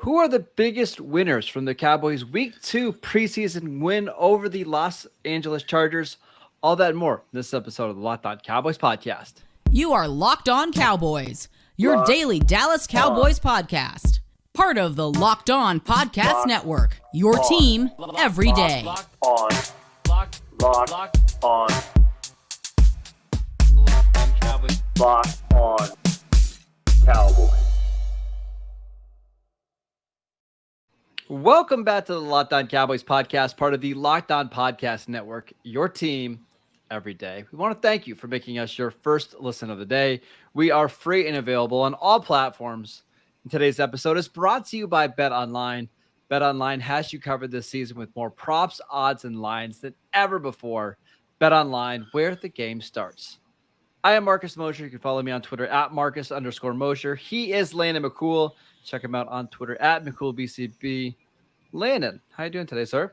Who are the biggest winners from the Cowboys' Week 2 preseason win over the Los Angeles Chargers? All that and more in this episode of the Locked On Cowboys podcast. You are Locked On Cowboys, your daily Dallas Cowboys podcast. Part of the Locked On Podcast Network, your team every day. Locked On Cowboys. Locked On Cowboys. Welcome back to the Locked On Cowboys podcast, part of the Locked On Podcast Network, your team every day. We want to thank you for making us your first listen of the day. We are free and available on all platforms. And today's episode is brought to you by BetOnline. BetOnline has you covered this season with more props, odds, and lines than ever before. BetOnline, where the game starts. I am Marcus Mosher. You can follow me on Twitter at Marcus_Mosher. He is Landon McCool. Check him out on Twitter at McCoolBCB. Landon, how you doing today, sir?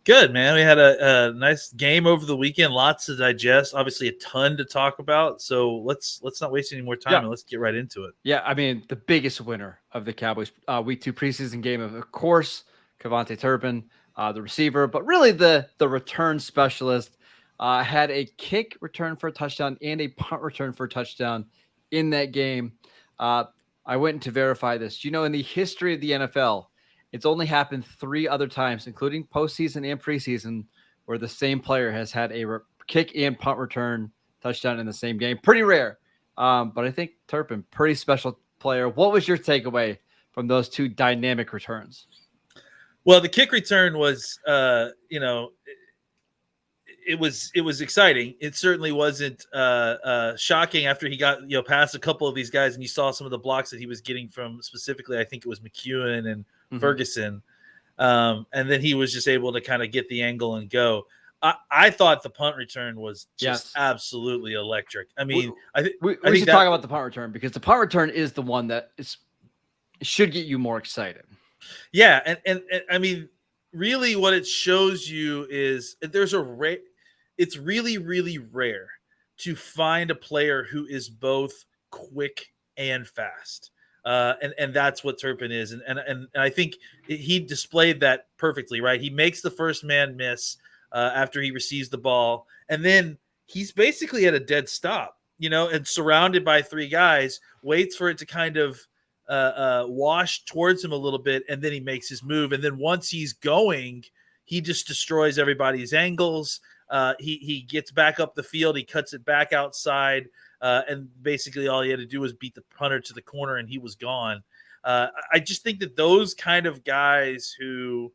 Good, man. We had a nice game over the weekend. Lots to digest. Obviously, a ton to talk about. So let's not waste any more time and let's get right into it. Yeah, I mean, the biggest winner of the Cowboys Week 2 preseason game, of course, KaVontae Turpin, the receiver, but really the return specialist, had a kick return for a touchdown and a punt return for a touchdown in that game. I went to verify this. You know, in the history of the NFL, it's only happened 3 other times, including postseason and preseason, where the same player has had a kick and punt return touchdown in the same game. Pretty rare. But I think Turpin, pretty special player. What was your takeaway from those 2 dynamic returns? Well, the kick return was, it was exciting. It certainly wasn't shocking after he got past a couple of these guys, and you saw some of the blocks that he was getting from, specifically I think it was McEwen and Ferguson, and then he was just able to kind of get the angle and go. I thought the punt return was just absolutely electric. I mean, we should talk about the punt return, because the punt return is the one that should get you more excited. Yeah, and I mean, really, what it shows you is it's really, really rare to find a player who is both quick and fast. And that's what Turpin is. And I think he displayed that perfectly, right? He makes the first man miss after he receives the ball. And then he's basically at a dead stop, and surrounded by 3 guys, waits for it to kind of wash towards him a little bit. And then he makes his move. And then once he's going, he just destroys everybody's angles. He gets back up the field. He cuts it back outside. And basically all he had to do was beat the punter to the corner, and he was gone. I just think that those kind of guys who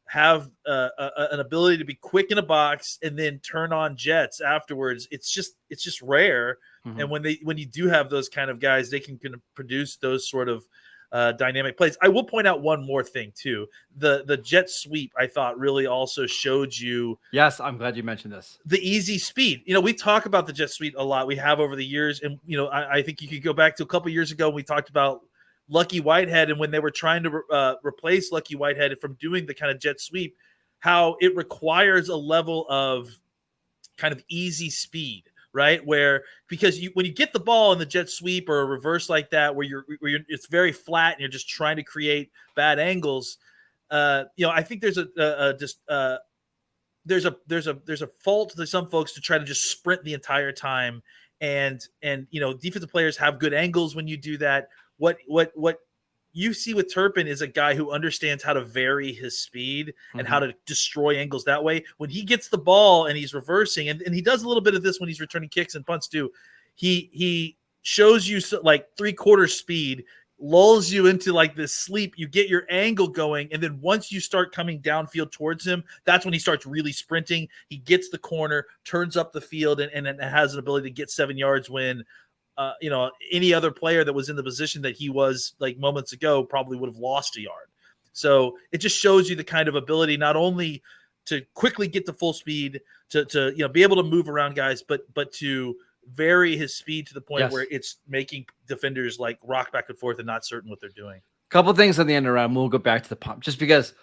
have an ability to be quick in a box and then turn on jets afterwards, it's just rare. Mm-hmm. And when you do have those kind of guys, they can produce those sort of dynamic plays. I will point out one more thing too. The jet sweep, I thought, really also showed you. Yes, I'm glad you mentioned this. The easy speed. We talk about the jet sweep a lot. We have over the years, and I think you could go back to a couple years ago. We talked about Lucky Whitehead, and when they were trying to replace Lucky Whitehead from doing the kind of jet sweep, how it requires a level of kind of easy speed. Right, because when you get the ball in the jet sweep or a reverse like that, where you're it's very flat and you're just trying to create bad angles, I think there's a fault to some folks to try to just sprint the entire time, and defensive players have good angles when you do that. What you see with Turpin is a guy who understands how to vary his speed and how to destroy angles that way. When he gets the ball and he's reversing, and he does a little bit of this when he's returning kicks and punts too, he shows you like 3/4 speed, lulls you into like this sleep. You get your angle going, and then once you start coming downfield towards him, that's when he starts really sprinting. He gets the corner, turns up the field, and has an ability to get 7 yards when any other player that was in the position that he was like moments ago probably would have lost a yard. So it just shows you the kind of ability not only to quickly get to full speed, to be able to move around guys, but to vary his speed to the point where it's making defenders like rock back and forth and not certain what they're doing. Couple things on the end around. We'll go back to the pump, just because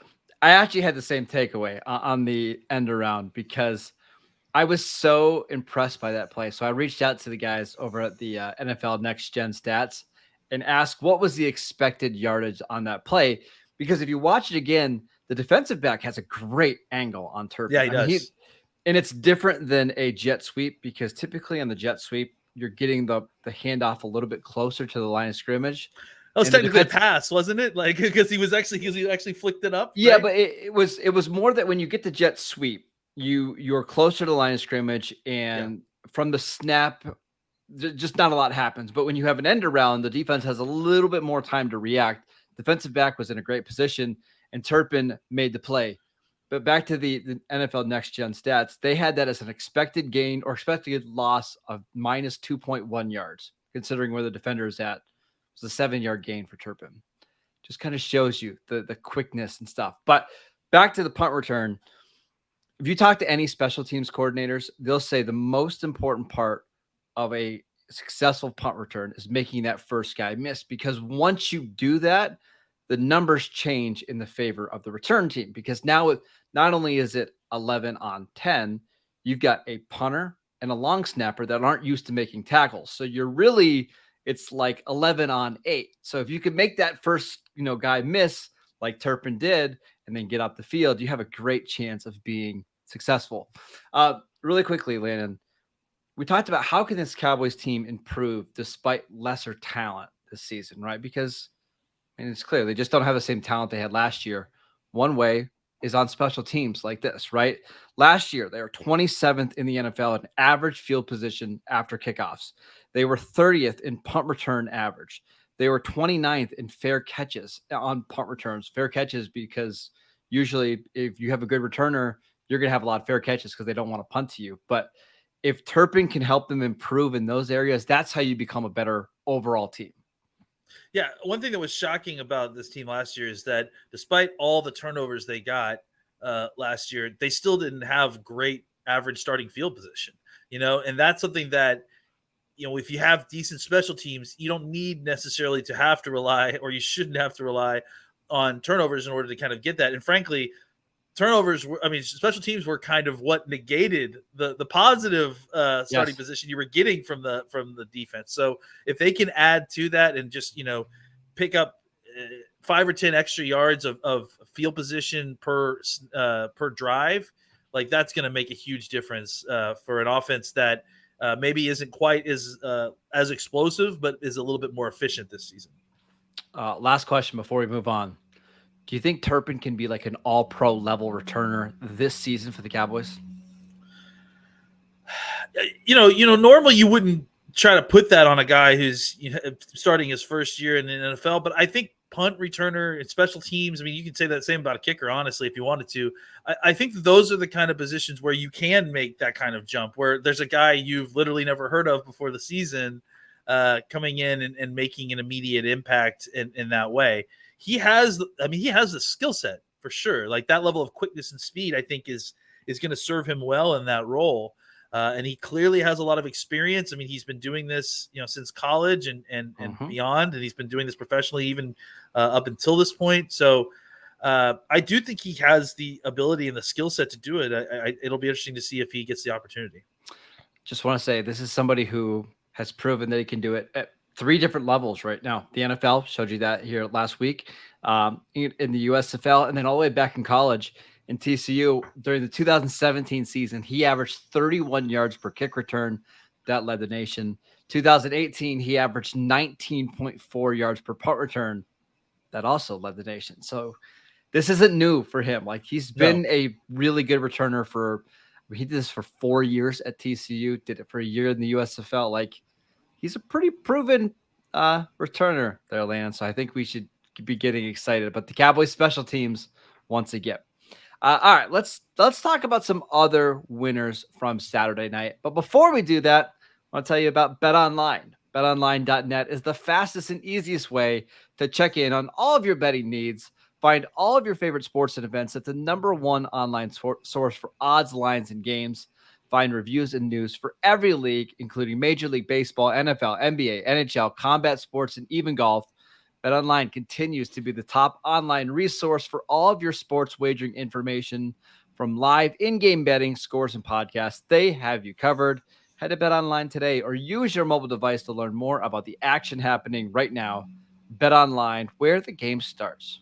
I actually had the same takeaway on the end around, because I was so impressed by that play. So I reached out to the guys over at the NFL Next Gen Stats and asked what was the expected yardage on that play, because if you watch it again, the defensive back has a great angle on Turpin. Yeah, he does. And it's different than a jet sweep, because typically on the jet sweep, you're getting the handoff a little bit closer to the line of scrimmage. That was technically a pass, wasn't it? Like, because he actually flicked it up. Yeah, right? but it was more that when you get the jet sweep, you're closer to the line of scrimmage, and from the snap, just not a lot happens. But when you have an end around, the defense has a little bit more time to react. Defensive back was in a great position, and Turpin made the play. But back to the NFL Next Gen stats, they had that as an expected gain or expected loss of minus 2.1 yards, considering where the defender is at. It was a 7-yard gain for Turpin. Just kind of shows you the quickness and stuff. But back to the punt return. If you talk to any special teams coordinators, they'll say the most important part of a successful punt return is making that first guy miss, because once you do that, the numbers change in the favor of the return team, because now not only is it 11 on 10, you've got a punter and a long snapper that aren't used to making tackles. So it's like 11 on 8. So if you could make that first, guy miss like Turpin did and then get up the field, you have a great chance of being successful. Really quickly, Landon, we talked about how can this Cowboys team improve despite lesser talent this season, right? Because it's clear they just don't have the same talent they had last year. One way is on special teams like this, right? Last year, they were 27th in the NFL in average field position after kickoffs. They were 30th in punt return average. They were 29th in fair catches on punt returns. Fair catches because usually if you have a good returner, you're going to have a lot of fair catches because they don't want to punt to you. But if Turpin can help them improve in those areas, that's how you become a better overall team. Yeah, one thing that was shocking about this team last year is that despite all the turnovers they got last year, they still didn't have great average starting field position, and that's something that, if you have decent special teams, you don't need necessarily to have to rely, or you shouldn't have to rely on turnovers in order to kind of get that. And frankly, special teams were kind of what negated the positive starting position you were getting from the defense. So if they can add to that and just, pick up 5 or 10 extra yards of field position per drive, like that's going to make a huge difference for an offense that maybe isn't quite as explosive, but is a little bit more efficient this season. Last question before we move on. Do you think Turpin can be like an all-pro level returner this season for the Cowboys? Normally you wouldn't try to put that on a guy who's starting his first year in the NFL, but I think punt returner and special teams, you could say that same about a kicker, honestly, if you wanted to. I think that those are the kind of positions where you can make that kind of jump, where there's a guy you've literally never heard of before the season coming in and making an immediate impact in that way. He has the skill set for sure. Like that level of quickness and speed, I think is going to serve him well in that role. And he clearly has a lot of experience. He's been doing this, since college and beyond, and he's been doing this professionally even up until this point. So I do think he has the ability and the skill set to do it. It'll be interesting to see if he gets the opportunity. Just want to say this is somebody who has proven that he can do it at 3 different levels right now. The NFL showed you that here last week, in the USFL, and then all the way back in college in TCU during the 2017 season, he averaged 31 yards per kick return. That led the nation. 2018, he averaged 19.4 yards per punt return. That also led the nation. So this isn't new for him. Like he's been a really good returner he did this for 4 years at TCU, did it for a year in the USFL. Like he's a pretty proven returner there, Landon. So I think we should be getting excited about the Cowboys special teams once again. All right, let's talk about some other winners from Saturday night. But before we do that, I want to tell you about BetOnline. BetOnline.net is the fastest and easiest way to check in on all of your betting needs. Find all of your favorite sports and events at the #1 online source for odds, lines, and games. Find reviews and news for every league, including Major League Baseball, NFL, NBA, NHL, combat sports, and even golf. BetOnline continues to be the top online resource for all of your sports wagering information, from live in-game betting, scores, and podcasts. They have you covered. Head to BetOnline today or use your mobile device to learn more about the action happening right now. BetOnline, where the game starts.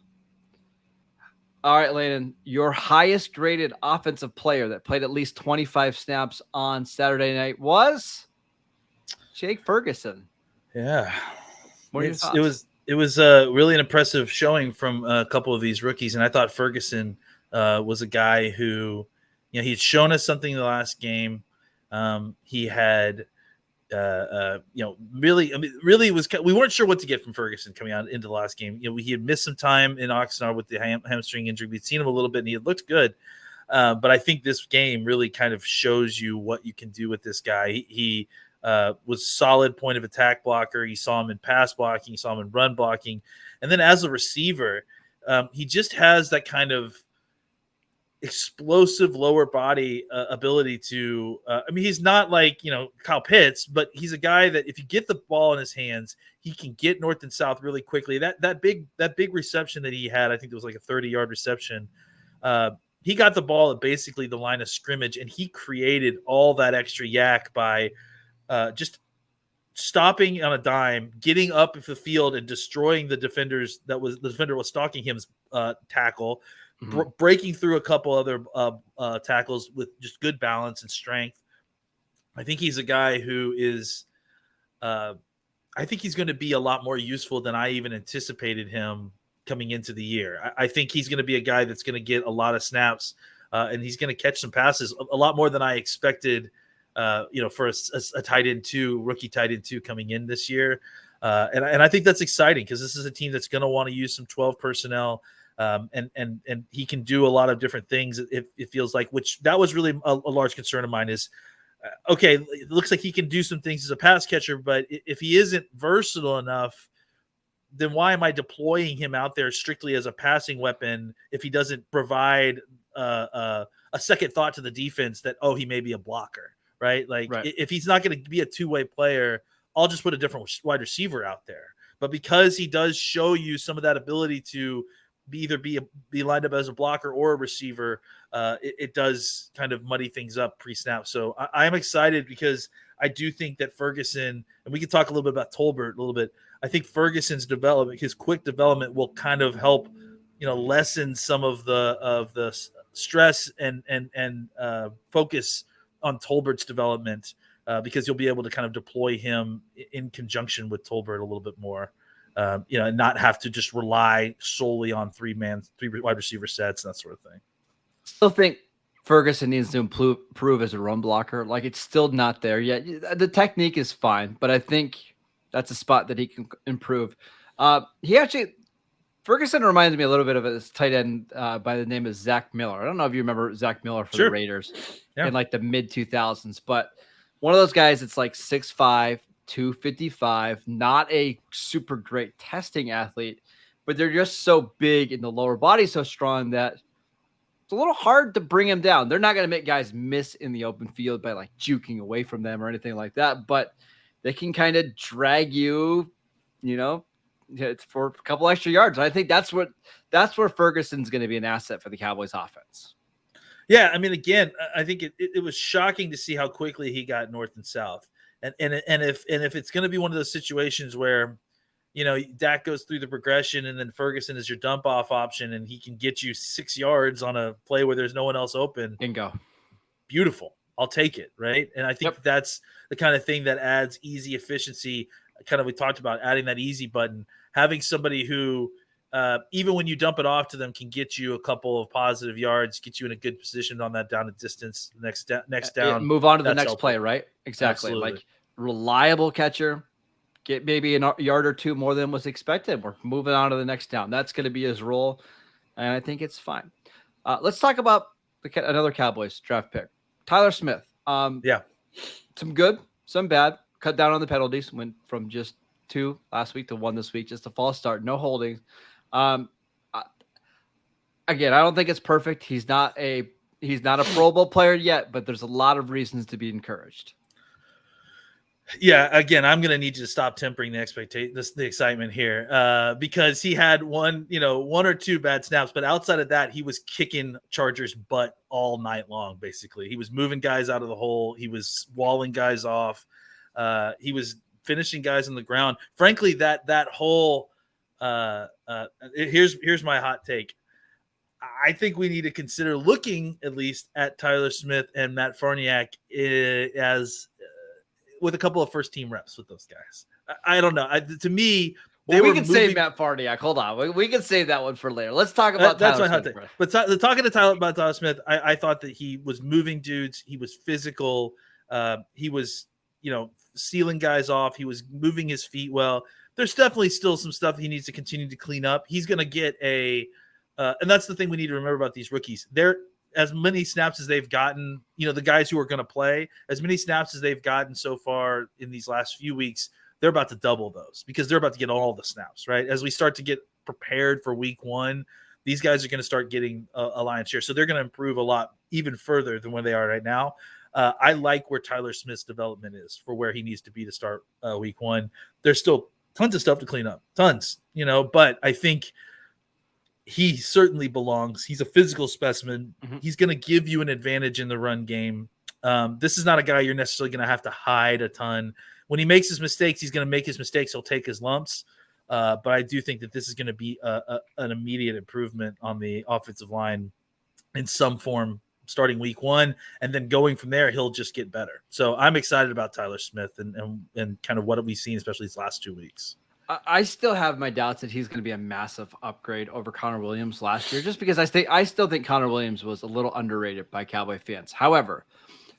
All right, Landon, your highest rated offensive player that played at least 25 snaps on Saturday night was Jake Ferguson. Yeah. What are your It thoughts? was really an impressive showing from a couple of these rookies, and I thought Ferguson was a guy who, he had shown us something in the last game. He had, really was. We weren't sure what to get from Ferguson coming out into the last game. He had missed some time in Oxnard with the hamstring injury. We'd seen him a little bit, and he had looked good. But I think this game really kind of shows you what you can do with this guy. He was solid point of attack blocker. You saw him in pass blocking. You saw him in run blocking. And then as a receiver, he just has that kind of explosive lower body ability to he's not like Kyle Pitts, but he's a guy that if you get the ball in his hands, he can get north and south really quickly. That big reception that he had, I think it was like a 30-yard reception. He got the ball at basically the line of scrimmage, and he created all that extra yak by just stopping on a dime, getting up the field and destroying the defender was stalking him's tackle, breaking through a couple other tackles with just good balance and strength. I think he's a guy who is I think he's going to be a lot more useful than I even anticipated him coming into the year. I think he's going to be a guy that's going to get a lot of snaps and he's going to catch some passes a lot more than I expected, for a tight end rookie tight end 2 coming in this year. And I think that's exciting because this is a team that's going to want to use some 12 personnel. And he can do a lot of different things. It feels like, which that was really a large concern of mine is, okay, it looks like he can do some things as a pass catcher, but if he isn't versatile enough, then why am I deploying him out there strictly as a passing weapon if he doesn't provide a second thought to the defense that, he may be a blocker, right? Like if he's not going to be a two-way player, I'll just put a different wide receiver out there. But because he does show you some of that ability to be lined up as a blocker or a receiver, it does kind of muddy things up pre-snap. So I'm excited because I do think that Ferguson, and we can talk a little bit about Tolbert a little bit. I think Ferguson's development, his quick development, will kind of help, lessen some of the stress and focus on Tolbert's development because you'll be able to kind of deploy him in conjunction with Tolbert a little bit more. And not have to just rely solely on three wide receiver sets and that sort of thing. Still think Ferguson needs to improve as a run blocker. Like, it's still not there yet. The technique is fine, but I think that's a spot that he can improve. Ferguson reminds me a little bit of a tight end by the name of Zach Miller. I don't know if you remember Zach Miller for the Raiders in like the mid 2000s, but one of those guys that's like 6'5", 255, not a super great testing athlete, but they're just so big and the lower body so strong that it's a little hard to bring him down. They're not going to make guys miss in the open field by like juking away from them or anything like that, but they can kind of drag you, for a couple extra yards. And I think that's where Ferguson's going to be an asset for the Cowboys offense. Yeah, I mean, again, I think it was shocking to see how quickly he got north and south. And if it's going to be one of those situations where, Dak goes through the progression and then Ferguson is your dump off option and he can get you 6 yards on a play where there's no one else open. Bingo. Beautiful. I'll take it. Right. And I think that's the kind of thing that adds easy efficiency. Kind of, we talked about adding that easy button, having somebody who, even when you dump it off to them, can get you a couple of positive yards, get you in a good position on that down and distance. Next down, move on to the next play, right? Exactly. Absolutely. Like, reliable catcher, get maybe a yard or two more than was expected. We're moving on to the next down. That's going to be his role, and I think it's fine. Let's talk about another Cowboys draft pick, Tyler Smith. Some good, some bad. Cut down on the penalties. Went from just 2 last week to 1 this week. Just a false start. No holdings. Again, I don't think it's perfect. He's not a Pro Bowl player yet, but there's a lot of reasons to be encouraged. Yeah, again, I'm going to need you to stop tempering the excitement here because he had one or two bad snaps, but outside of that, he was kicking Chargers' butt all night long. Basically, he was moving guys out of the hole. He was walling guys off. He was finishing guys on the ground. Frankly, that whole here's my hot take. I think we need to consider looking at least at Tyler Smith and Matt Farniak as with a couple of first team reps with those guys. I don't know. To me, we can save Matt Farniak. Hold on. We can save that one for later. Let's talk about that's Tyler my Smith. hot take. But talking to Tyler Smith, I thought that he was moving dudes. He was physical. He was, sealing guys off. He was moving his feet well. There's definitely still some stuff he needs to continue to clean up. He's going to get and that's the thing we need to remember about these rookies. They're as many snaps as they've gotten, the guys who are going to play, as many snaps as they've gotten so far in these last few weeks, they're about to double those because they're about to get all the snaps, right? As we start to get prepared for week 1, these guys are going to start getting a lion's share. So they're going to improve a lot even further than where they are right now. I like where Tyler Smith's development is for where he needs to be to start week 1. There's still tons of stuff to clean up, tons, but I think he certainly belongs. He's a physical specimen. Mm-hmm. He's going to give you an advantage in the run game. This is not a guy you're necessarily going to have to hide a ton. When he makes his mistakes, he's going to make his mistakes. He'll take his lumps. But I do think that this is going to be an immediate improvement on the offensive line in some form starting week 1, and then going from there, he'll just get better. So I'm excited about Tyler Smith and kind of what we've seen, especially these last 2 weeks. I still have my doubts that he's going to be a massive upgrade over Connor Williams last year, just because I still think Connor Williams was a little underrated by Cowboy fans. However,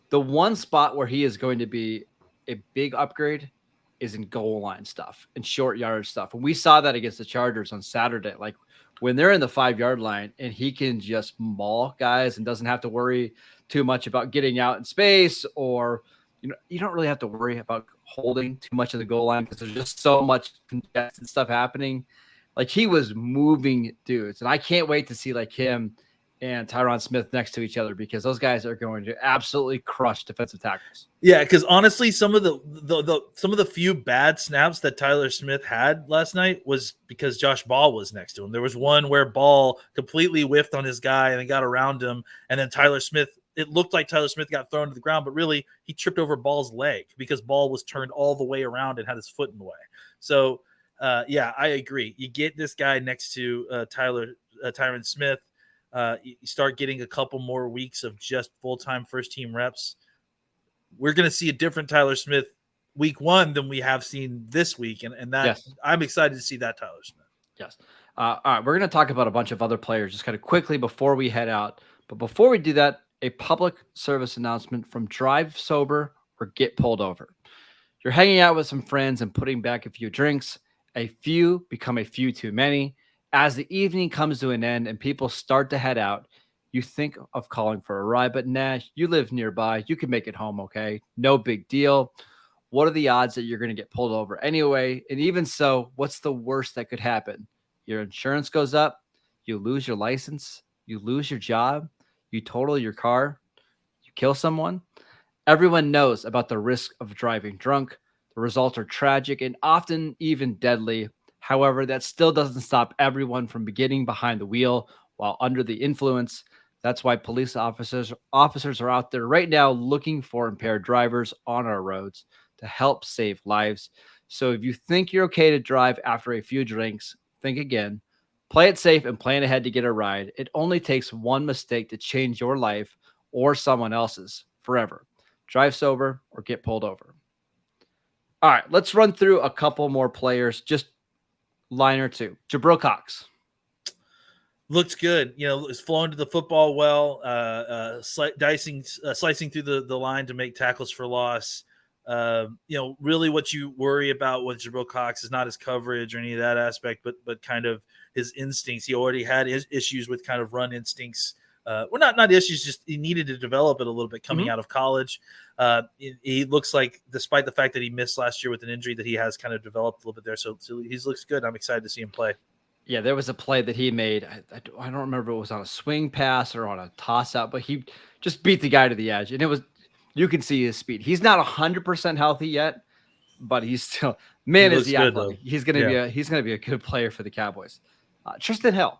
the one spot where he is going to be a big upgrade is in goal line stuff and short yardage stuff. And we saw that against the Chargers on Saturday. Like when they're in the 5-yard line and he can just maul guys and doesn't have to worry too much about getting out in space, or, you don't really have to worry about holding too much of the goal line because there's just so much congested stuff happening. Like he was moving dudes, and I can't wait to see like him and Tyron Smith next to each other because those guys are going to absolutely crush defensive tackles. Yeah, because honestly, some of the few bad snaps that Tyler Smith had last night was because Josh Ball was next to him. There was one where Ball completely whiffed on his guy and then got around him, and then it looked like Tyler Smith got thrown to the ground, but really he tripped over Ball's leg because Ball was turned all the way around and had his foot in the way. So, yeah, I agree. You get this guy next to Tyron Smith. You start getting a couple more weeks of just full-time first-team reps. We're going to see a different Tyler Smith week 1 than we have seen this week, and that yes. I'm excited to see that Tyler Smith. Yes. All right, we're going to talk about a bunch of other players just kind of quickly before we head out. But before we do that, a public service announcement from Drive Sober or Get Pulled Over. You're hanging out with some friends and putting back a few drinks. A few become a few too many. As the evening comes to an end and people start to head out, you think of calling for a ride, but nah, you live nearby. You can make it home, okay? No big deal. What are the odds that you're going to get pulled over anyway? And even so, what's the worst that could happen? Your insurance goes up, you lose your license, you lose your job, you total your car, you kill someone. Everyone knows about the risk of driving drunk. The results are tragic and often even deadly. However, that still doesn't stop everyone from getting behind the wheel while under the influence. That's why police officers are out there right now looking for impaired drivers on our roads to help save lives. So if you think you're okay to drive after a few drinks, think again. Play it safe and plan ahead to get a ride. It only takes one mistake to change your life or someone else's forever. Drive sober or get pulled over. All right, let's run through a couple more players, just line or two. Jabril Cox. Looks good. Is flowing to the football well, slicing through the line to make tackles for loss. Really what you worry about with Jabril Cox is not his coverage or any of that aspect, but kind of his instincts. He already had his issues with kind of run instincts. Not issues, just he needed to develop it a little bit coming out of college. He looks like, despite the fact that he missed last year with an injury, that he has kind of developed a little bit there. So he looks good. I'm excited to see him play. Yeah, there was a play that he made. I don't remember if it was on a swing pass or on a toss out, but he just beat the guy to the edge. And you can see his speed. He's not 100% healthy yet, but he's still, is he athletic. He's going to be a good player for the Cowboys. Tristan Hill.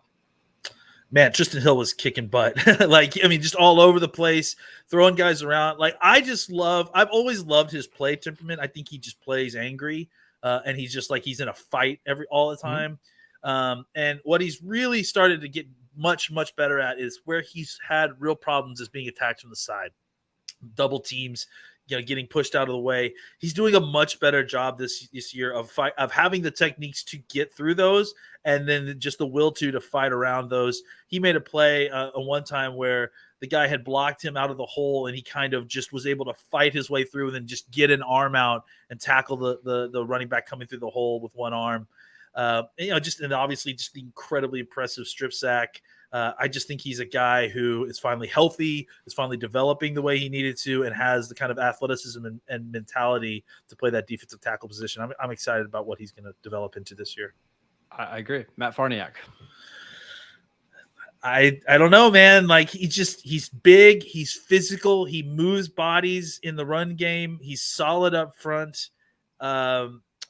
Man, Tristan Hill was kicking butt. Just all over the place, throwing guys around. I've always loved his play temperament. I think he just plays angry, and he's just like he's in a fight all the time. And what he's really started to get much, much better at is where he's had real problems is being attacked from the side, double teams, getting pushed out of the way. He's doing a much better job this year of having the techniques to get through those, and then just the will to fight around those. He made a play one time where the guy had blocked him out of the hole, and he kind of just was able to fight his way through and then just get an arm out and tackle the running back coming through the hole with one arm. And obviously just the incredibly impressive strip sack. I just think he's a guy who is finally healthy, is finally developing the way he needed to, and has the kind of athleticism and mentality to play that defensive tackle position. I'm excited about what he's going to develop into this year. I agree. Matt Farniak. I don't know, man. Like he's big, he's physical, he moves bodies in the run game. He's solid up front.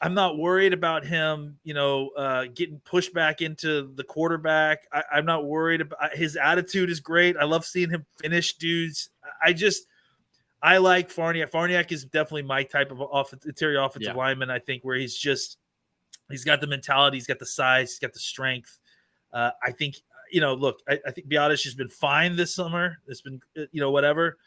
I'm not worried about him, getting pushed back into the quarterback. I'm not worried about his attitude is great. I love seeing him finish dudes. I like Farniak. Farniak is definitely my type of interior offensive lineman, I think, where he's got the mentality, he's got the size, he's got the strength. I think, I think Biadasz has been fine this summer. It's been, whatever.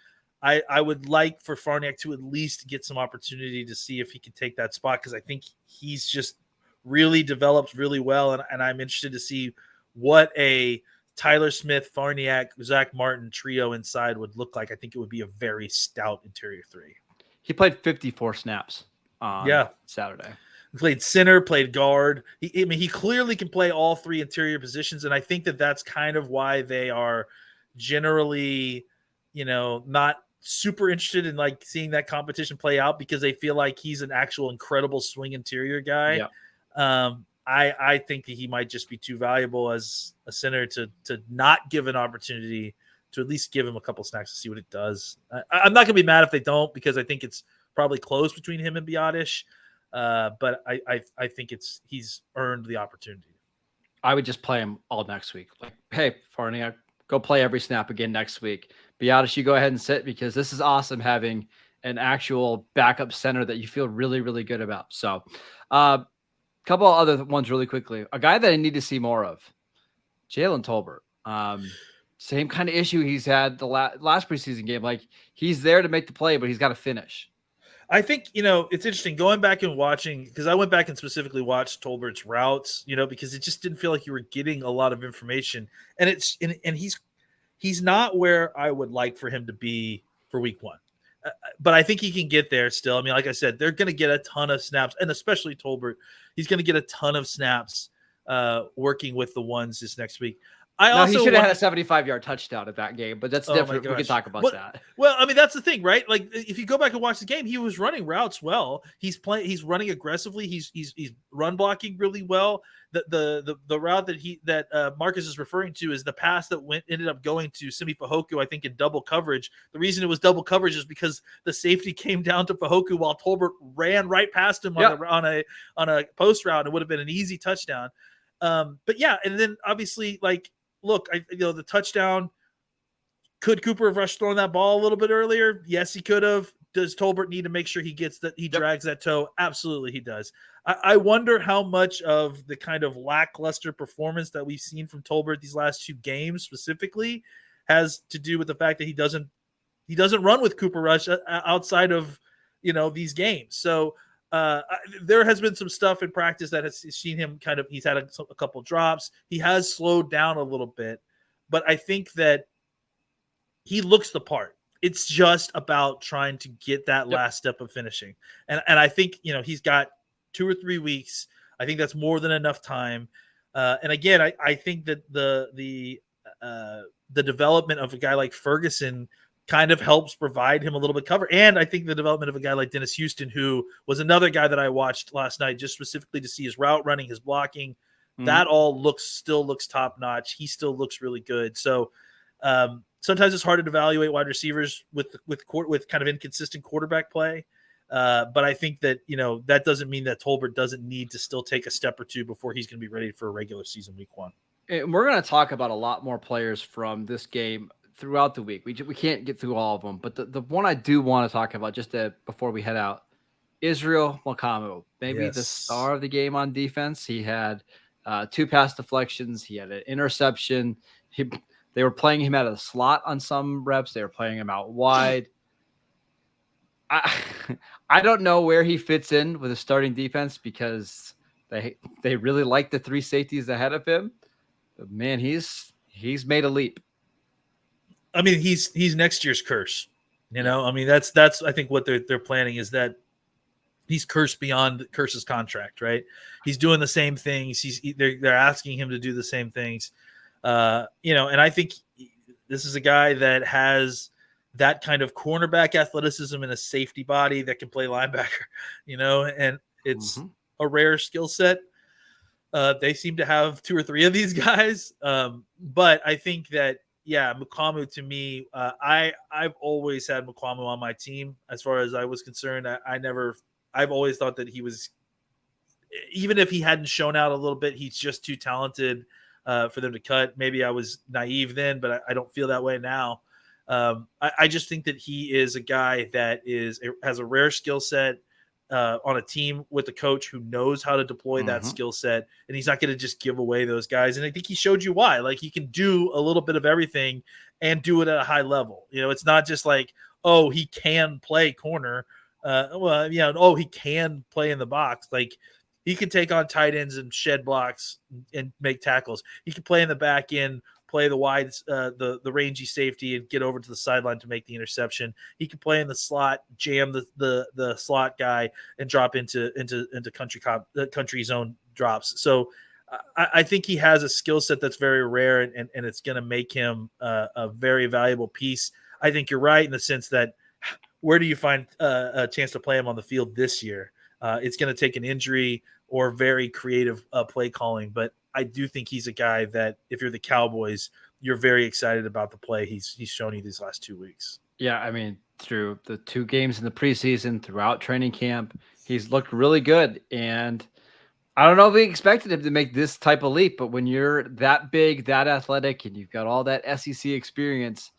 I would like for Farniak to at least get some opportunity to see if he can take that spot, because I think he's just really developed really well, and I'm interested to see what a Tyler Smith, Farniak, Zach Martin trio inside would look like. I think it would be a very stout interior three. He played 54 snaps on Saturday. He played center, played guard. He clearly can play all three interior positions, and I think that's kind of why they are generally, not super interested in like seeing that competition play out, because they feel like he's an actual incredible swing interior guy. Yeah. I think that he might just be too valuable as a center to not give an opportunity to at least give him a couple snacks to see what it does. I'm not going to be mad if they don't, because I think it's probably close between him and Biadasz. But I think he's earned the opportunity. I would just play him all next week. Like, hey, Farniak, go play every snap again next week. Biadasz, you go ahead and sit, because this is awesome having an actual backup center that you feel really, really good about. So a couple of other ones really quickly. A guy that I need to see more of, Jalen Tolbert. Same kind of issue he's had the last preseason game. Like, he's there to make the play, but he's got to finish. I think, it's interesting going back and watching, because I went back and specifically watched Tolbert's routes, because it just didn't feel like you were getting a lot of information. And he's not where I would like for him to be for week one. But I think he can get there still. I mean, like I said, they're going to get a ton of snaps, and especially Tolbert. He's going to get a ton of snaps working with the ones this next week. He should have had a 75-yard touchdown at that game, but that's different. We can talk about that. Well, I mean, that's the thing, right? Like, if you go back and watch the game, he was running routes well. He's running aggressively. He's run blocking really well. The route that Marcus is referring to is the pass that ended up going to Simi Fehoko, I think, in double coverage. The reason it was double coverage is because the safety came down to Fehoko while Tolbert ran right past him on a post route. It would have been an easy touchdown. But yeah, and then obviously, like, look, the touchdown, could Cooper have rushed throwing that ball a little bit earlier? Yes, he could have. Does Tolbert need to make sure he gets that? He drags that toe? Absolutely, he does. I wonder how much of the kind of lackluster performance that we've seen from Tolbert these last two games specifically has to do with the fact that he doesn't run with Cooper Rush outside of these games. So there has been some stuff in practice that has seen him he's had a couple drops. He has slowed down a little bit, but I think that he looks the part. It's just about trying to get that last step of finishing. And I think, he's got 2 or 3 weeks. I think that's more than enough time. And again, I think that the development of a guy like Ferguson kind of helps provide him a little bit cover. And I think the development of a guy like Dennis Houston, who was another guy that I watched last night, just specifically to see his route running, his blocking, that all still looks top notch. He still looks really good. So sometimes it's hard to evaluate wide receivers with kind of inconsistent quarterback play. But I think that, that doesn't mean that Tolbert doesn't need to still take a step or two before he's going to be ready for a regular season week one. And we're going to talk about a lot more players from this game throughout the week. We can't get through all of them, but the one I do want to talk about before we head out, Israel Mukamu, maybe the star of the game on defense. He had 2 pass deflections. He had an interception. They were playing him out of the slot on some reps. They were playing him out wide. I don't know where he fits in with a starting defense because they really like the three safeties ahead of him. But man, he's made a leap. I mean, he's next year's curse. You know, I mean, that's I think what they're planning is that he's cursed beyond Curse's contract, right? He's doing the same things. They're asking him to do the same things. You know, and I think this is a guy that has that kind of cornerback athleticism and a safety body that can play linebacker, you know, and it's a rare skill set. They seem to have 2 or 3 of these guys. But I think that, yeah, Mukamu to me, I've always had Mukamu on my team as far as I was concerned. I've always thought that he was, even if he hadn't shown out a little bit, he's just too talented for them to cut. Maybe I was naive then, but I don't feel that way now. I just think that he is a guy that has a rare skill set on a team with a coach who knows how to deploy that skill set, and he's not going to just give away those guys. And I think he showed you why. Like, he can do a little bit of everything and do it at a high level. You know, it's not just like, oh, he can play corner. He can play in the box. Like, he can take on tight ends and shed blocks and make tackles. He can play in the back end, play the wide, the rangy safety, and get over to the sideline to make the interception. He can play in the slot, jam the slot guy, and drop into country zone drops. So I think he has a skill set that's very rare, and it's going to make him a very valuable piece. I think you're right in the sense that where do you find a chance to play him on the field this year? It's going to take an injury or very creative play calling, but I do think he's a guy that if you're the Cowboys, you're very excited about the play he's shown you these last 2 weeks. Yeah, I mean, through the 2 games in the preseason, throughout training camp, he's looked really good. And I don't know if we expected him to make this type of leap, but when you're that big, that athletic, and you've got all that SEC experience,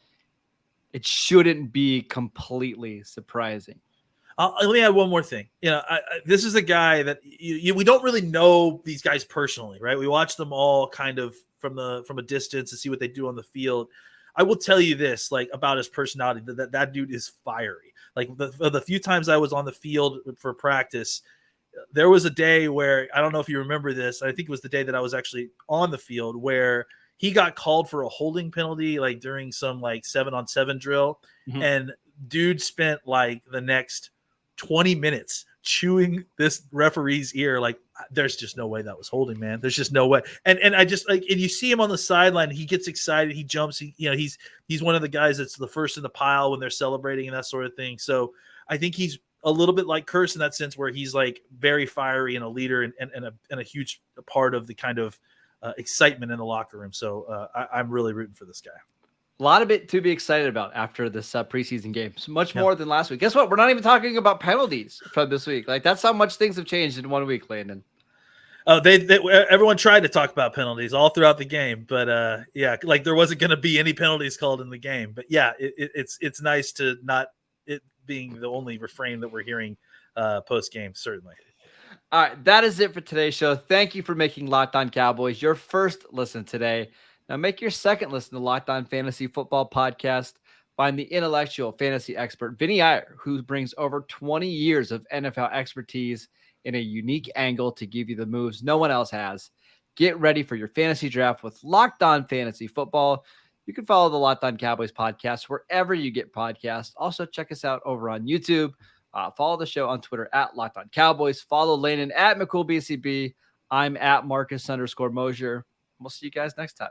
it shouldn't be completely surprising. Let me add one more thing. You know, this is a guy that we don't really know these guys personally, right? We watch them all kind of from a distance to see what they do on the field. I will tell you this, like, about his personality, that dude is fiery. Like, the few times I was on the field for practice, there was a day where, I don't know if you remember this, I think it was the day that I was actually on the field, where he got called for a holding penalty, like during some like 7-on-7 drill, and dude spent like the next 20 minutes chewing this referee's ear. Like, there's just no way that was holding, man. There's just no way. And I just like, and you see him on the sideline, he gets excited, he jumps, he's one of the guys that's the first in the pile when they're celebrating and that sort of thing. So I think he's a little bit like Curse in that sense, where he's like very fiery and a leader and a huge part of the kind of excitement in the locker room. So I'm really rooting for this guy. A lot of it to be excited about after this preseason game. So much more than last week. Guess what? We're not even talking about penalties from this week. Like, that's how much things have changed in 1 week, Landon. Everyone tried to talk about penalties all throughout the game, but like there wasn't going to be any penalties called in the game. But yeah, it's nice to not it being the only refrain that we're hearing post game. Certainly. All right, that is it for today's show. Thank you for making Locked On Cowboys your first listen today. Now make your second listen to Locked On Fantasy Football Podcast. Find the intellectual fantasy expert, Vinny Iyer, who brings over 20 years of NFL expertise in a unique angle to give you the moves no one else has. Get ready for your fantasy draft with Locked On Fantasy Football. You can follow the Locked On Cowboys podcast wherever you get podcasts. Also, check us out over on YouTube. Follow the show on Twitter at Locked On Cowboys. Follow Landon at McCoolBCB. I'm at Marcus_Mosher. We'll see you guys next time.